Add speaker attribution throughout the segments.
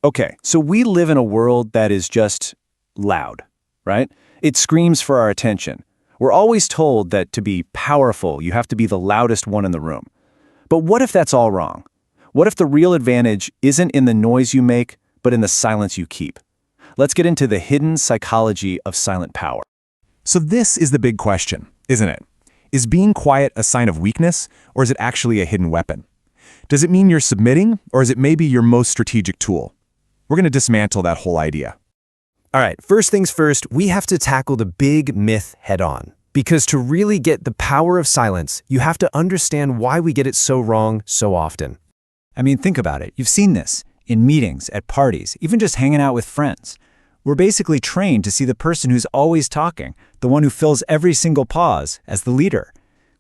Speaker 1: Okay, so we live in a world that is just loud, right? It screams for our attention. We're always told that to be powerful, you have to be the loudest one in the room. But what if that's all wrong? What if the real advantage isn't in the noise you make, but in the silence you keep? Let's get into the hidden psychology of silent power.
Speaker 2: So this is the big question, isn't it? Is being quiet a sign of weakness, or is it actually a hidden weapon? Does it mean you're submitting, or is it maybe your most strategic tool? We're going to dismantle that whole idea.
Speaker 3: All right, first things first, we have to tackle the big myth head-on. Because to really get the power of silence, you have to understand why we get it so wrong so often.
Speaker 4: I mean, think about it. You've seen this in meetings, at parties, even just hanging out with friends. We're basically trained to see the person who's always talking, the one who fills every single pause, as the leader.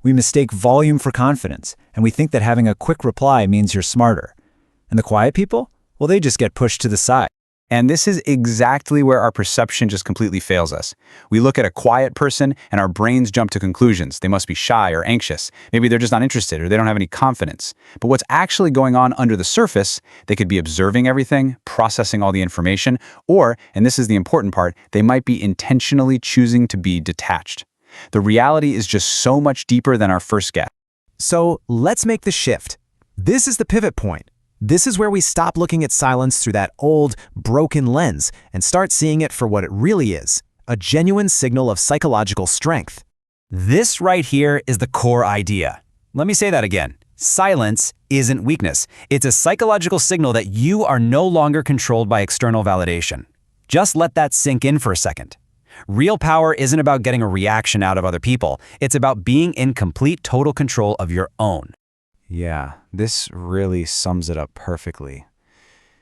Speaker 4: We mistake volume for confidence, and we think that having a quick reply means you're smarter. And the quiet people? Well, they just get pushed to the side.
Speaker 5: And this is exactly where our perception just completely fails us. We look at a quiet person and our brains jump to conclusions. They must be shy or anxious. Maybe they're just not interested or they don't have any confidence. But what's actually going on under the surface, they could be observing everything, processing all the information, or, and this is the important part, they might be intentionally choosing to be detached. The reality is just so much deeper than our first guess.
Speaker 3: So let's make the shift. This is the pivot point. This is where we stop looking at silence through that old, broken lens and start seeing it for what it really is, a genuine signal of psychological strength.
Speaker 6: This right here is the core idea. Let me say that again. Silence isn't weakness. It's a psychological signal that you are no longer controlled by external validation. Just let that sink in for a second. Real power isn't about getting a reaction out of other people. It's about being in complete, total control of your own.
Speaker 7: Yeah, this really sums it up perfectly.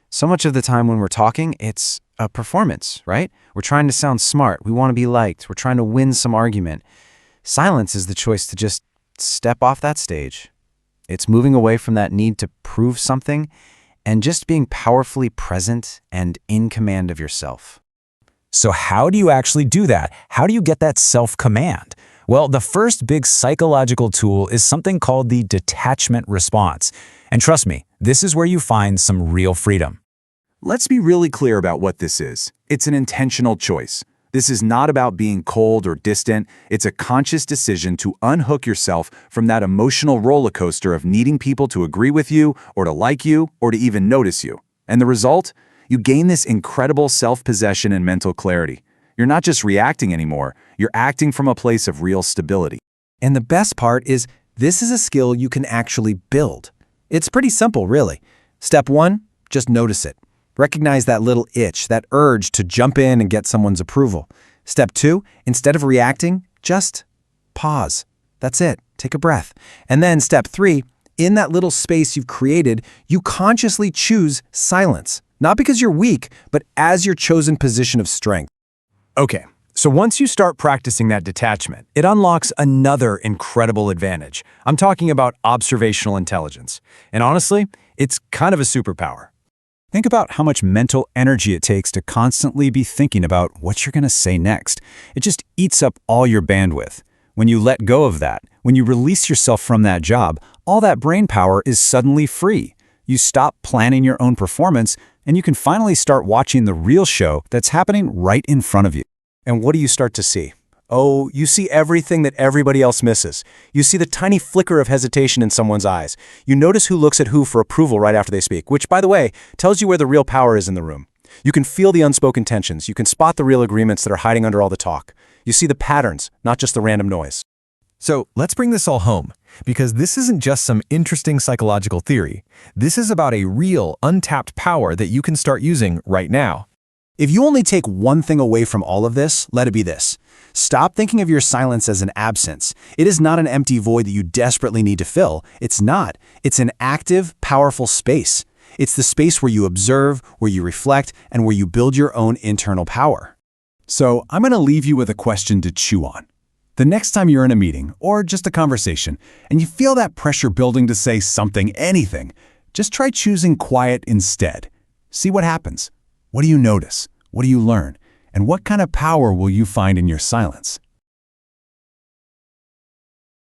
Speaker 7: So much of the time when we're talking, it's a performance, right? We're trying to sound smart. We want to be liked. We're trying to win some argument. Silence is the choice to just step off that stage. It's moving away from that need to prove something and just being powerfully present and in command of yourself.
Speaker 6: So how do you actually do that? How do you get that self-command? Well, the first big psychological tool is something called the detachment response. And trust me, this is where you find some real freedom.
Speaker 2: Let's be really clear about what this is. It's an intentional choice. This is not about being cold or distant. It's a conscious decision to unhook yourself from that emotional roller coaster of needing people to agree with you or to like you or to even notice you. And the result? You gain this incredible self-possession and mental clarity. You're not just reacting anymore, you're acting from a place of real stability.
Speaker 3: And the best part is, this is a skill you can actually build. It's pretty simple, really. Step 1, just notice it. Recognize that little itch, that urge to jump in and get someone's approval. Step 2, instead of reacting, just pause. That's it. Take a breath. And then step 3, in that little space you've created, you consciously choose silence. Not because you're weak, but as your chosen position of strength.
Speaker 2: Okay, so once you start practicing that detachment, it unlocks another incredible advantage. I'm talking about observational intelligence. And honestly, it's kind of a superpower.
Speaker 4: Think about how much mental energy it takes to constantly be thinking about what you're going to say next. It just eats up all your bandwidth. When you let go of that, when you release yourself from that job, all that brain power is suddenly free. You stop planning your own performance, and you can finally start watching the real show that's happening right in front of you.
Speaker 3: And what do you start to see? Oh, you see everything that everybody else misses. You see the tiny flicker of hesitation in someone's eyes. You notice who looks at who for approval right after they speak, which, by the way, tells you where the real power is in the room. You can feel the unspoken tensions. You can spot the real agreements that are hiding under all the talk. You see the patterns, not just the random noise.
Speaker 2: So let's bring this all home, because this isn't just some interesting psychological theory. This is about a real, untapped power that you can start using right now.
Speaker 3: If you only take one thing away from all of this, let it be this. Stop thinking of your silence as an absence. It is not an empty void that you desperately need to fill. It's not. It's an active, powerful space. It's the space where you observe, where you reflect, and where you build your own internal power.
Speaker 1: So I'm going to leave you with a question to chew on. The next time you're in a meeting or just a conversation and you feel that pressure building to say something, anything, just try choosing quiet instead. See what happens. What do you notice? What do you learn? And what kind of power will you find in your silence?